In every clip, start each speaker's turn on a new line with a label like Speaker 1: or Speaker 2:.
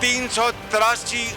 Speaker 1: 383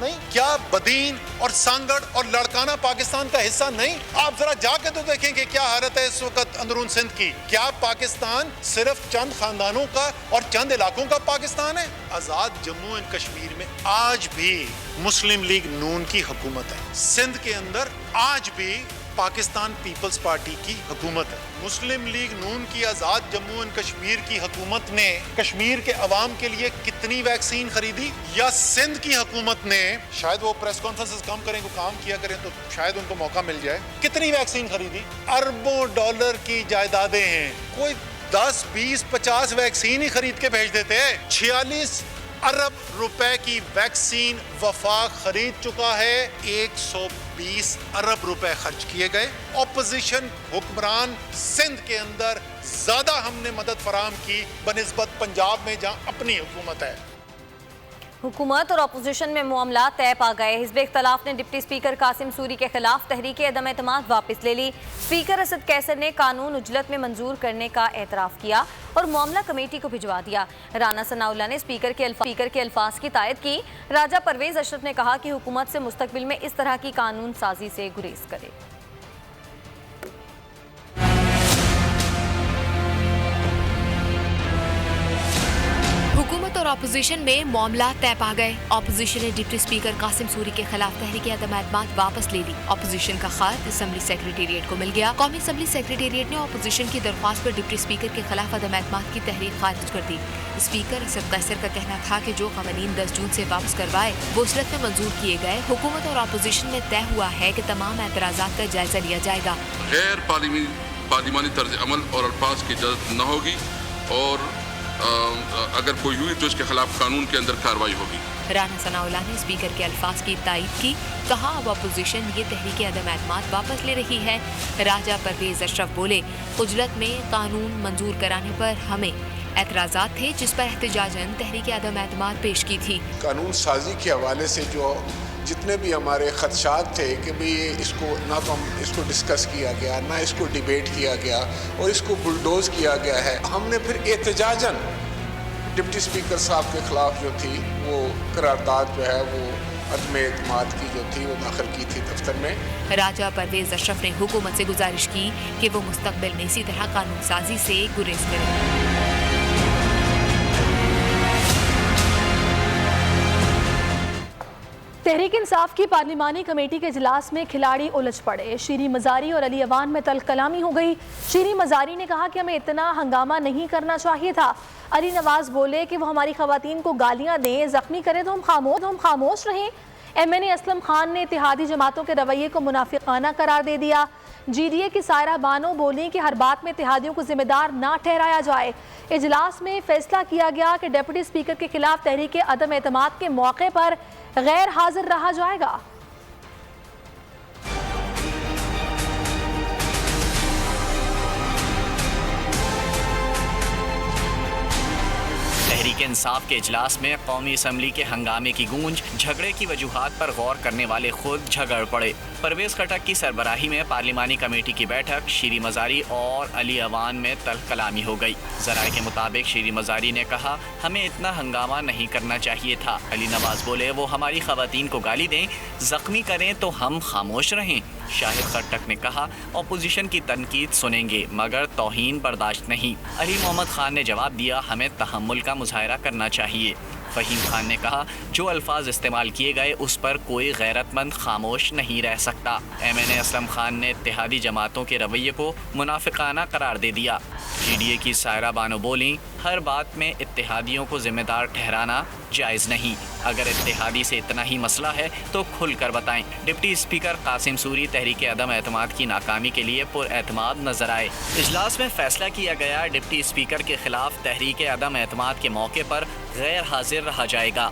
Speaker 2: نہیں؟ کیا بدین اور سانگڑ اور لڑکانہ پاکستان کا حصہ نہیں؟ آپ ذرا جا کے تو دیکھیں کہ کیا حالت ہے اس وقت اندرون سندھ کی. کیا پاکستان صرف چند خاندانوں کا اور چند علاقوں کا پاکستان ہے؟ آزاد جموں اینڈ کشمیر میں آج بھی مسلم لیگ نون کی حکومت ہے. سندھ کے اندر آج بھی پاکستان پیپلز پارٹی کی حکومت ہے. مسلم لیگ نون کی آزاد جموں اینڈ کشمیر کی حکومت نے کشمیر کے عوام کے لیے کتنی ویکسین خریدی؟ یا سندھ کی حکومت نے، شاید وہ پریس کانفرنسز کم کریں، وہ کام کیا کریں تو شاید ان کو موقع مل جائے، کتنی ویکسین خریدی؟ اربوں ڈالر کی جائیدادیں ہیں، کوئی 10 20 50 ویکسین ہی خرید کے بھیج دیتے ہیں. 46 ارب روپے کی ویکسین وفاق خرید چکا ہے. 120 ارب روپے خرچ کیے گئے. اپوزیشن حکمران سندھ کے اندر زیادہ ہم نے مدد فراہم کی بنسبت پنجاب میں جہاں اپنی حکومت ہے.
Speaker 3: حکومت اور اپوزیشن میں معاملات طے پا گئے. حزب اختلاف نے ڈپٹی اسپیکر قاسم سوری کے خلاف تحریک عدم اعتماد واپس لے لی. اسپیکر اسد کیسر نے قانون عجلت میں منظور کرنے کا اعتراف کیا اور معاملہ کمیٹی کو بھجوا دیا. رانا ثناء اللہ نے اسپیکر کے الفاظ کی تائید کی. راجہ پرویز اشرف نے کہا کہ حکومت سے مستقبل میں اس طرح کی قانون سازی سے گریز کرے.
Speaker 4: حکومت اور اپوزیشن میں معاملات طے پا گئے. اپوزیشن نے ڈپٹی اسپیکر قاسم سوری کے خلاف تحریک عدم اعتماد واپس لے لی. اپوزیشن کا خط اسمبلی سیکریٹریٹ کو مل گیا. قومی اسمبلی سیکریٹریٹ نے اپوزیشن کی درخواست پر ڈپٹی اسپیکر کے خلاف عدم اعتماد کی تحریک خارج کر دی. اسپیکر اسد قیصر کا کہنا تھا کہ جو قوانین 10 جون سے واپس کروائے وہ عجلت میں منظور کیے گئے. حکومت اور اپوزیشن میں طے ہوا ہے کہ تمام اعتراضات کا جائزہ لیا جائے گا.
Speaker 5: غیر پارلیمانی طرز عمل اور الفاظ کی اجازت نہ ہوگی اور اگر کوئی ہوئی تو اس کے خلاف قانون کے اندر کارروائی ہوگی.
Speaker 4: رانا ثناء اللہ نے اسپیکر کے الفاظ کی تائید کی. کہا اب اپوزیشن یہ تحریک عدم اعتماد واپس لے رہی ہے. راجہ پرویز اشرف بولے عجلت میں قانون منظور کرانے پر ہمیں اعتراضات تھے جس پر احتجاجاً تحریک عدم اعتماد پیش کی تھی.
Speaker 6: قانون سازی کے حوالے سے جو جتنے بھی ہمارے خدشات تھے کہ بھی اس کو نہ تو ہم اس کو ڈسکس کیا گیا نہ اس کو ڈیبیٹ کیا گیا اور اس کو بلڈوز کیا گیا ہے. ہم نے پھر احتجاجاً ڈپٹی اسپیکر صاحب کے خلاف جو تھی وہ قرارداد جو ہے وہ عدم اعتماد کی جو تھی وہ داخل کی تھی دفتر میں.
Speaker 4: راجہ پرویز اشرف نے حکومت سے گزارش کی کہ وہ مستقبل میں اسی طرح قانون سازی سے گریز کرے.
Speaker 7: تحریک انصاف کی پارلیمانی کمیٹی کے اجلاس میں کھلاڑی الجھ پڑے. شیریں مزاری اور علی اوان میں تلخ کلامی ہو گئی. شیریں مزاری نے کہا کہ ہمیں اتنا ہنگامہ نہیں کرنا چاہیے تھا. علی نواز بولے کہ وہ ہماری خواتین کو گالیاں دیں، زخمی کریں تو ہم خاموش رہیں. ایم این اے اسلم خان نے اتحادی جماعتوں کے رویے کو منافقانہ قرار دے دیا. جی ڈی اے کی سائرہ بانو بولیں کہ ہر بات میں اتحادیوں کو ذمہ دار نہ ٹھہرایا جائے. اجلاس میں فیصلہ کیا گیا کہ ڈپٹی اسپیکر کے خلاف تحریک عدم اعتماد کے موقع پر غیر حاضر رہا جائے گا.
Speaker 8: تحریک انصاف کے اجلاس میں قومی اسمبلی کے ہنگامے کی گونج، جھگڑے کی وجوہات پر غور کرنے والے خود جھگڑ پڑے. پرویز خٹک کی سربراہی میں پارلیمانی کمیٹی کی بیٹھک شیریں مزاری اور علی اوان میں تلخ کلامی ہو گئی. ذرائع کے مطابق شیریں مزاری نے کہا ہمیں اتنا ہنگامہ نہیں کرنا چاہیے تھا. علی نواز بولے وہ ہماری خواتین کو گالی دیں، زخمی کریں تو ہم خاموش رہیں. شاہد خٹک نے کہا اپوزیشن کی تنقید سنیں گے مگر توہین برداشت نہیں. علی محمد خان نے جواب دیا ہمیں تحمل کا مظاہرہ کرنا چاہیے. فہیم خان نے کہا جو الفاظ استعمال کیے گئے اس پر کوئی غیرت مند خاموش نہیں رہ سکتا. ایم این اے اسلم خان نے اتحادی جماعتوں کے رویے کو منافقانہ قرار دے دیا. جی ڈی اے کی سائرہ بانو بولیں ہر بات میں اتحادیوں کو ذمہ دار ٹھہرانا جائز نہیں. اگر اتحادی سے اتنا ہی مسئلہ ہے تو کھل کر بتائیں. ڈپٹی اسپیکر قاسم سوری تحریک عدم اعتماد کی ناکامی کے لیے پر اعتماد نظر آئے. اجلاس میں فیصلہ کیا گیا ڈپٹی اسپیکر کے خلاف تحریک عدم اعتماد کے موقع پر غیر حاضر رہا جائے گا.